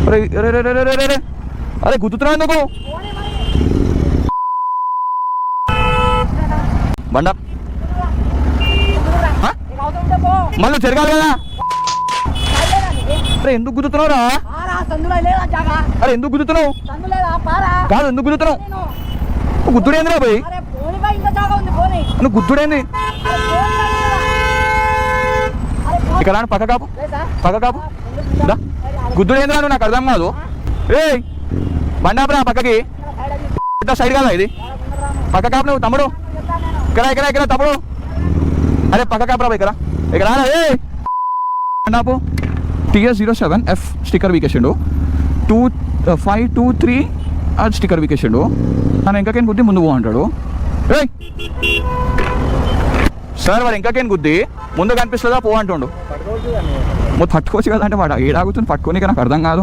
అరే అరే అరే అరే అరే అరే గుర్తుతున్నావు ఎందుకు బండ మళ్ళీ జరగాలి కదా అరే ఎందుకు గుర్తుతున్నావురా అరే ఎందుకు గుర్తున్నావు కాదు ఎందుకు గుర్తున్నావు గుర్తుడేందిరా పోయి నువ్వు గుర్తుడేంది ఇక్కడ పక్క కాపు గుర్తుడేందిరా నువ్వు నాకు అర్థం కాదు ఏ బండాపురా పక్కకి సైడ్ కదా ఇది పక్క కాపు నువ్వు తమ్ముడు ఇక్కడ తమ్ముడు అరే పక్క కాపురా ఇక్కడ ఇక్కడ ఏ బండాపు TS07F స్టిక్కర్ వీకేసిండు 523 అది స్టిక్కర్ వీకేసిండు నన్ను ఇంకాకేం గుద్ది ముందు పో అంటాడు సార్ వాడు ఇంకాకేం గుద్ది ముందు కనిపిస్తుందా పో అంటుండు పట్టుకోవచ్చు కదా అంటే వాడు ఏడాగుతుంది పట్టుకోని నాకు అర్థం కాదు